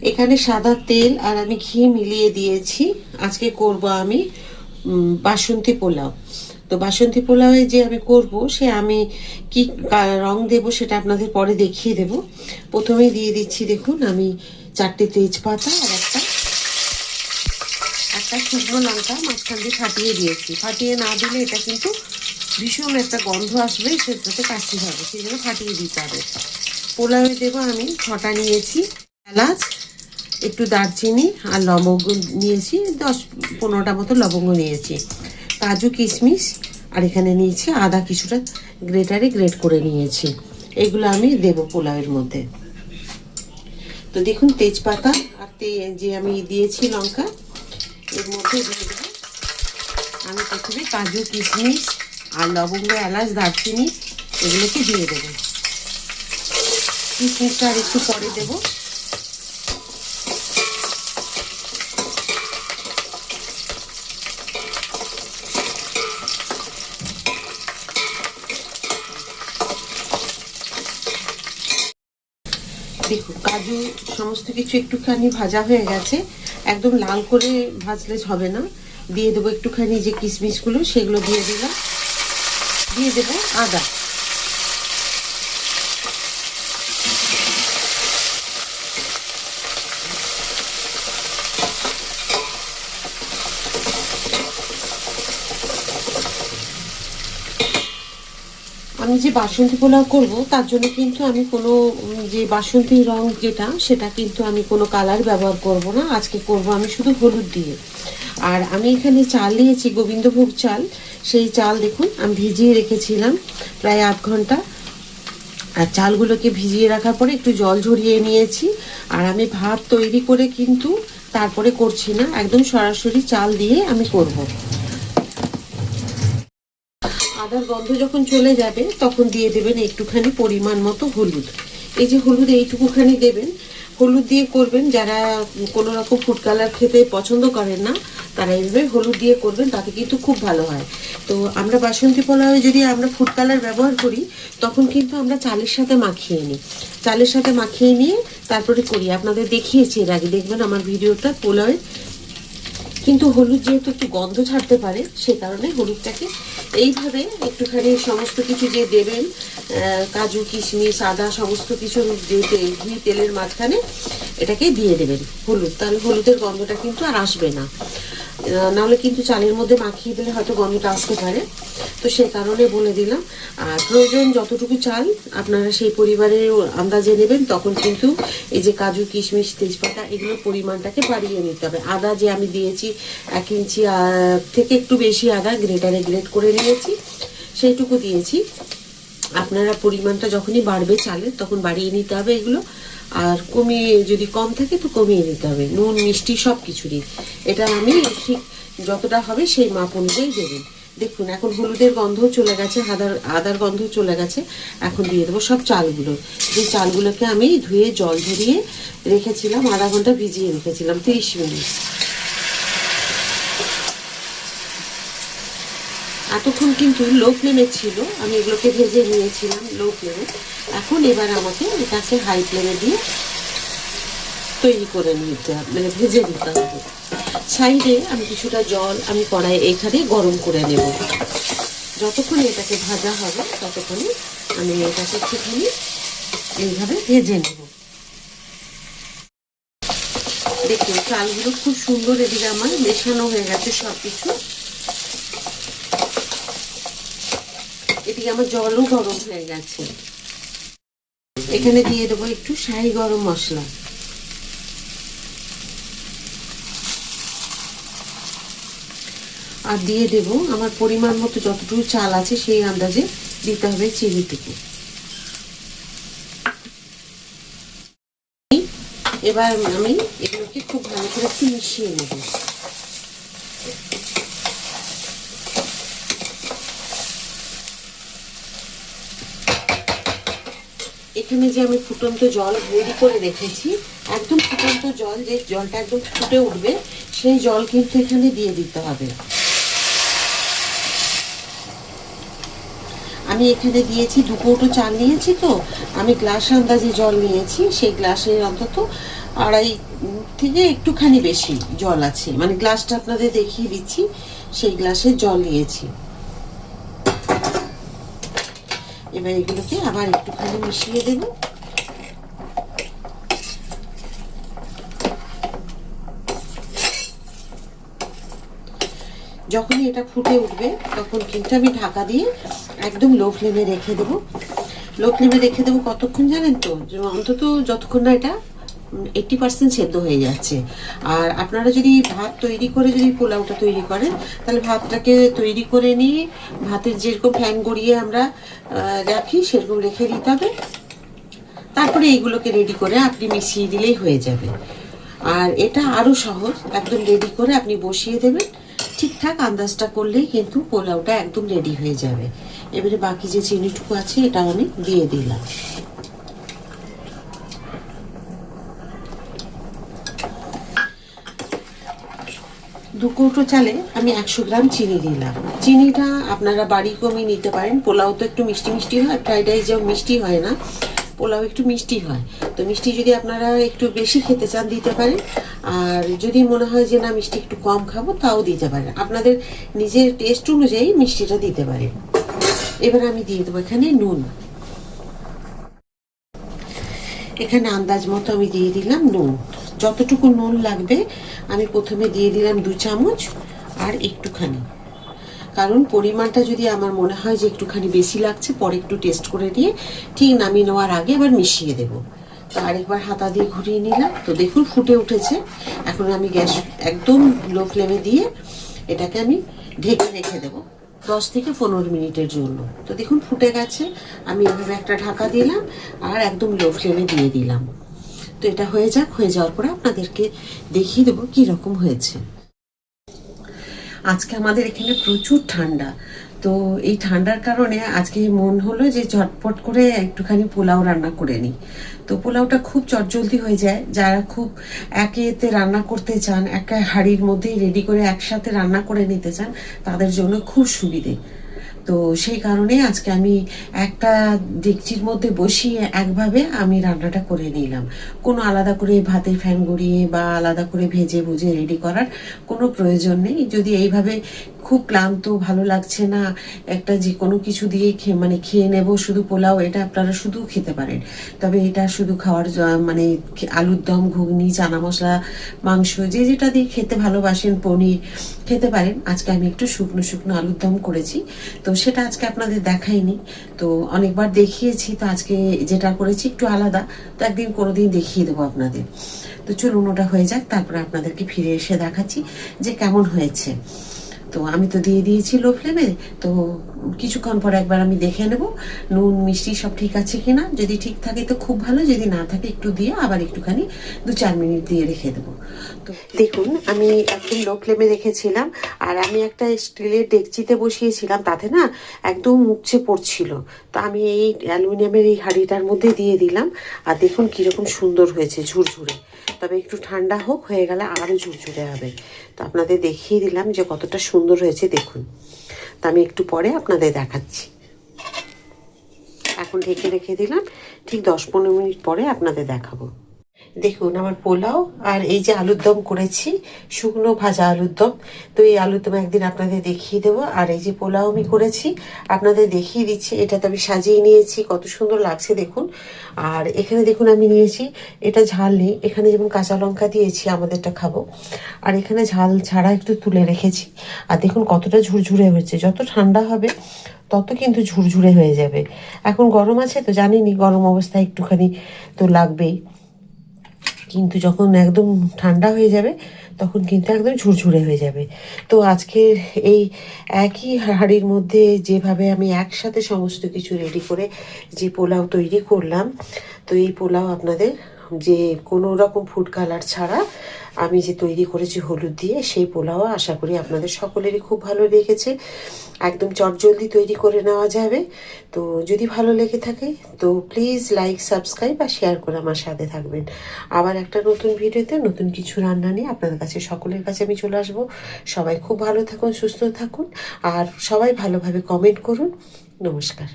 এখানে সাদা তেল আর আমি ঘি মিলিয়ে দিয়েছি। আজকে করব আমি বাসন্তী পোলাও। তো বাসন্তী পোলাওয়ে যে আমি করব সে আমি কি রং দেব সেটা আপনাদের পরে দেখিয়ে দেব। প্রথমেই দিয়ে দিচ্ছি, দেখুন আমি 4টে তেজপাতা আর একটা শুকনো লঙ্কা মাঝখান দিয়ে ফাটিয়ে দিয়েছি। ফাটিয়ে না দিলে এটা কিন্তু ভীষণ একটা গন্ধ আসবে, সেটাতে কাশি হবে, সেই জন্য ফাটিয়ে দিতে হবে। পোলাওয়ে দেবো আমি 6টা নিয়েছি এলাচ, একটু দারচিনি আর লবঙ্গ নিয়েছি, 10-15টা মতো লবঙ্গ নিয়েছি, কাজু কিশমিশ, আর এখানে নিয়েছি আদা কিছুটা গ্রেটারে গ্রেট করে নিয়েছি। এগুলো আমি দেব পোলাওয়ের মধ্যে। তো দেখুন তেজপাতা আর যে আমি দিয়েছি লঙ্কা, এর মধ্যে দিয়ে দেবো আমি প্রথমে কাজু কিশমিশ আর লবঙ্গ এলাচ দারচিনি এগুলোকে দিয়ে দেবো। কিশমিশটা আর একটু পরে দেবো। দেখুন কাজু সমস্ত কিছু একটুখানি ভাজা হয়ে গেছে, একদম লাল করে ভাজলে হবে না। দিয়ে দেবো একটুখানি যে কিশমিশগুলো সেগুলো দিয়ে দিলাম, দিয়ে দেবো আদা। আমি যে বাসন্তী পোলাও করব তার জন্য কিন্তু আমি কোনো যে বাসন্তী রং যেটা সেটা কিন্তু আমি কোনো কালার ব্যবহার করব না। আজকে করব আমি শুধু হলুদ দিয়ে। আর আমি এখানে চাল নিয়েছি গোবিন্দভোগ চাল, সেই চাল দেখুন আমি ভিজিয়ে রেখেছিলাম প্রায় 8 ঘন্টা। আর চালগুলোকে ভিজিয়ে রাখার পরে একটু জল ঝরিয়ে নিয়েছি। আর আমি ভাত তৈরি করে কিন্তু তারপরে করছি না, একদম সরাসরি চাল দিয়ে আমি করব। আদার গন্ধ যখন চলে যাবে তখন দিয়ে দেবেন একটুখানি পরিমাণ মতো হলুদ। এই যে হলুদ এইটুকুখানি দেবেন, হলুদ দিয়ে করবেন। যারা কোনো রকম ফুড কালার খেতে পছন্দ করেন না তারা এইভাবে হলুদ দিয়ে করবেন, তাতে কিন্তু খুব ভালো হয়। তো আমরা বাসন্তী পোলাওয়ে যদি আমরা ফুড কালার ব্যবহার করি তখন কিন্তু আমরা চালের সাথে মাখিয়ে নিই, চালের সাথে মাখিয়ে নিয়ে তারপরে করি। আপনাদের দেখিয়েছি এর আগে, দেখবেন আমার ভিডিওটা পোলাওয়ে। কিন্তু হলুদ যেহেতু একটু গন্ধ ছাড়তে পারে সে কারণে হলুদটাকে এইভাবে একটুখানি সমস্ত কিছু যে দেবেন, কাজু কিশমিশ আদা সমস্ত কিছু যে ঘি তেলের মাঝখানে এটাকে দিয়ে দেবেন হলুদ, তাহলে হলুদের গন্ধটা কিন্তু আর আসবে না। নাহলে কিন্তু চালের মধ্যে মাখিয়ে দিলে হয়তো গন্ধটা আসতে পারে, তো সে কারণে বলে দিলাম। আর প্রয়োজন যতটুকু চাল আপনারা সেই পরিবারের আন্দাজে নেবেন, তখন কিন্তু এই যে কাজু কিশমিশ তেজপাতা এগুলোর পরিমাণটাকে বাড়িয়ে নিতে হবে। আদা যে আমি দিয়েছি 1 ইঞ্চি থেকে একটু বেশি আদা গ্রেটারে গ্রেট করে নিয়েছি, সেইটুকু দিয়েছি। আপনারা পরিমাণটা যখনই বাড়বে চালের তখন বাড়িয়ে নিতে হবে এগুলো, আর কমিয়ে যদি কম থাকে তো কমিয়ে নিতে হবে, নুন মিষ্টি সব কিছুরই। এটা আমি ঠিক যতটা হবে সেই মাপ অনুযায়ী দেবেন। দেখুন এখন হলুদের গন্ধ চলে গেছে, আদার গন্ধ চলে গেছে। এখন দিয়ে দেবো সব চালগুলো, যে চালগুলোকে আমি ধুয়ে জল ঝরিয়ে রেখেছিলাম, আধা ঘন্টা ভিজিয়ে রেখেছিলাম 30 মিনিট। এতক্ষণ কিন্তু লো ফ্লেমে ছিল, আমি এগুলোকে ভেজে নিয়েছিলাম লো ফ্লেমে। এখন এবার আমাকে এটাকে হাই ফ্লেমে দিয়ে তৈরি করে নিতে হবে, মানে ভেজে নিতে হবে। সাইডে আমি কিছুটা জল আমি কড়াই এখানে গরম করে নেব। যতক্ষণ এটাকে ভাজা হবে ততক্ষণই আমি এটাকে একটুখানি এইভাবে ভেজে নেব। দেখুন চালগুলো খুব সুন্দর এদিকে আমার মেশানো হয়ে গেছে সব কিছু। এদিকে আমার জলও গরম হয়ে গেছে। এখানে দিয়ে দেবো একটু শাহি গরম মশলা, আর দিয়ে দেব আমার পরিমাণ মতো যতটুকু চাল আছে সেই আন্দাজে দিতে হবে চিনিটুকু। এবার আমি এগুলোকে খুব ভালো করে একটু মিশিয়ে নেব। এখানে যে আমি ফুটন্ত জল রেডি করে রেখেছি, একদম ফুটন্ত জল, যে জলটা একদম ফুটে উঠবে সেই জল কিন্তু এখানে দিয়ে দিতে হবে। আমি এখানে দিয়েছি 2 কৌটো চাল নিয়েছি, তো আমি গ্লাস আন্দাজে জল নিয়েছি, সেই গ্লাসের অন্তত আড়াই থেকে একটুখানি বেশি জল আছে, মানে গ্লাসটা আপনাদের দেখিয়ে দিচ্ছি, সেই গ্লাসে জল নিয়েছি। এবার এগুলোকে আবার একটুখানি মিশিয়ে দেব। যখনই এটা ফুটে উঠবে তখন কিন্তু আমি ঢাকা দিয়ে একদম লো ফ্লেমে রেখে দেবো। লো ফ্লেমে রেখে দেবো কতক্ষণ জানেন তো, অন্তত যতক্ষণ না এটা 80% সেদ্ধ হয়ে যাচ্ছে। আর আপনারা যদি ভাত তৈরি করে যদি পোলাওটা তৈরি করেন, তাহলে ভাতটাকে তৈরি করে নিয়ে ভাতের যেরকম ফ্যান গড়িয়ে আমরা রাখি সেরকম রেখে দিতে হবে। তারপরে এইগুলোকে রেডি করে আপনি মিশিয়ে দিলেই হয়ে যাবে। আর এটা আরও সহজ, একদম রেডি করে আপনি বসিয়ে দেবেন, ঠিকঠাক আন্দাজটা করলেই কিন্তু পোলাওটা একদম রেডি হয়ে যাবে। এবারে বাকি যে চিনিটুকু আছে এটা আমি দিয়ে দিলাম। দু কৌটো চালে আমি 100 গ্রাম চিনি দিলাম। চিনিটা আপনারা বাড়ি কমিয়ে নিতে পারেন। পোলাও তো একটু মিষ্টি মিষ্টি হয়, ফ্রাইড রাইস যেমন মিষ্টি হয় না, পোলাও একটু মিষ্টি হয়। তো মিষ্টি যদি আপনারা একটু বেশি খেতে চান দিতে পারেন, আর যদি মনে হয় যে না মিষ্টি একটু কম খাবো তাও দিতে পারেন, আপনাদের নিজের টেস্ট অনুযায়ী মিষ্টিটা দিতে পারেন। এবার আমি দিয়ে দেবো এখানে নুন। এখানে আন্দাজ মতো আমি দিয়ে দিলাম নুন। যতটুকু নুন লাগবে আমি প্রথমে দিয়ে দিলাম 2 চামচ আর একটুখানি, কারণ পরিমাণটা যদি আমার মনে হয় যে একটুখানি বেশি লাগছে পরে একটু টেস্ট করে দিয়ে ঠিক নামিয়ে নেওয়ার আগে আবার মিশিয়ে দেব। তো আরেকবার হাতা দিয়ে ঘুরিয়ে নিলাম। তো দেখুন ফুটে উঠেছে। এখন আমি গ্যাস একদম লো ফ্লেমে দিয়ে এটাকে আমি ঢেকে রেখে দেবো 10 থেকে 15 মিনিটের জন্য। তো দেখুন ফুটে গেছে। আমি এভাবে একটা ঢাকা দিলাম আর একদম লো ফ্লেমে দিয়ে দিলাম। তো এটা হয়ে যাক, হয়ে যাওয়ার পরে আপনাদেরকে দেখিয়ে দেবো কীরকম হয়েছে। আজকে আমাদের এখানে প্রচুর ঠান্ডা, তো এই ঠান্ডার কারণে আজকে মন হলো যে ঝটপট করে একটুখানি পোলাও রান্না করে নিই। তো পোলাওটা খুব চটজলদি হয়ে যায়। যারা খুব এতে রান্না করতে চান, একটা হাঁড়ির মধ্যেই রেডি করে একসাথে রান্না করে নিতে চান, তাদের জন্য খুব সুবিধে। তো সেই কারণে আজকে আমি একটা ডেকচির মধ্যে বসিয়ে একভাবে আমি রান্নাটা করে নিলাম। কোনো আলাদা করে ভাতের ফ্যান গড়িয়ে বা আলাদা করে ভেজে ভুজে রেডি করার কোনো প্রয়োজন নেই। যদি এইভাবে খুব ক্লান্ত, ভালো লাগছে না, একটা যে কোনো কিছু দিয়ে মানে খেয়ে নেব শুধু পোলাও, এটা আপনারা শুধু খেতে পারেন। তবে এটা শুধু খাওয়ার মানে আলুর দম, ঘুগনি, চানা মশলা, মাংস, যে যেটা দিয়ে খেতে ভালোবাসেন, পনির খেতে পারেন। আজকে আমি একটু শুকনো শুকনো আলুর দম করেছি, তো সেটা আজকে আপনাদের দেখাইনি। তো অনেকবার দেখিয়েছি, তো আজকে যেটা করেছি একটু আলাদা, তো একদিন কোনোদিন দেখিয়ে দেবো আপনাদের। তো চলুন ওটা হয়ে যাক, তারপরে আপনাদেরকে ফিরে এসে দেখাচ্ছি যে কেমন হয়েছে। তো আমি তো দিয়ে দিয়েছি লো ফ্লেমে। তো কিছুক্ষণ পরে একবার আমি দেখে নেব নুন মিষ্টি সব ঠিক আছে কিনা। যদি ঠিক থাকে তো খুব ভালো, যদি না থাকে একটু দিয়ে আবার একটুখানি 2-4 মিনিট দিয়ে রেখে দেবো। তো দেখুন আমি একদম লো ফ্লেমে রেখেছিলাম, আর আমি একটা স্টিলের ডেকচিতে বসিয়েছিলাম, তাতে না একদম উপচে পড়ছিল। তো আমি এই অ্যালুমিনিয়ামের এই হাঁড়িটার মধ্যে দিয়ে দিলাম, আর দেখুন কীরকম সুন্দর হয়েছে, ঝুরঝুরে। তবে একটু ঠান্ডা হোক, হয়ে গেলে আরও ঝুরঝুরে হবে। তো আপনাদের দেখিয়ে দিলাম যে কতটা সুন্দর হয়েছে দেখুন। তা আমি একটু পরে আপনাদের দেখাচ্ছি। এখন ঢেকে রেখে দিলাম, ঠিক 10-15 মিনিট পরে আপনাদের দেখাবো। দেখুন আমার পোলাও আর এই যে আলুর দম করেছি, শুকনো ভাজা আলুর দম। তো এই আলুর দম একদিন আপনাদের দেখিয়ে দেবো। আর এই যে পোলাও আমি করেছি আপনাদের দেখিয়ে দিচ্ছি। এটা তো আমি সাজিয়ে নিয়েছি, কত সুন্দর লাগছে দেখুন। আর এখানে দেখুন আমি নিয়েছি, এটা ঝাল নেই, এখানে যেমন কাঁচা লঙ্কা দিয়েছি আমাদেরটা খাবো, আর এখানে ঝাল ছাড়া একটু তুলে রেখেছি। আর দেখুন কতটা ঝুরঝুরে হয়েছে। যত ঠান্ডা হবে তত কিন্তু ঝুরঝুরে হয়ে যাবে। এখন গরম আছে তো জানিনি, গরম অবস্থায় একটুখানি তো লাগবেই, কিন্তু যখন একদম ঠান্ডা হয়ে যাবে তখন কিন্তু একদম ঝুরঝুরে হয়ে যাবে। তো আজকে এই একই হাঁড়ির মধ্যে যেভাবে আমি একসাথে সমস্ত কিছু রেডি করে যে পোলাও তৈরি করলাম, তো এই পোলাও আপনাদের যে কোনো রকম ফুড কালার ছাড়া আমি যে তৈরি করেছি হলুদ দিয়ে, সেই পোলাও আশা করি আপনাদের সকলেরই খুব ভালো লেগেছে। একদম চটজলদি তৈরি করে নেওয়া যাবে। তো যদি ভালো লেগে থাকে তো প্লিজ লাইক, সাবস্ক্রাইব আর শেয়ার করে আমার সাথে থাকবেন। আবার একটা নতুন ভিডিওতে নতুন কিছু রান্না নিয়ে আপনাদের কাছে, সকলের কাছে আমি চলে আসবো। সবাই খুব ভালো থাকুন, সুস্থ থাকুন, আর সবাই ভালোভাবে কমেন্ট করুন। নমস্কার।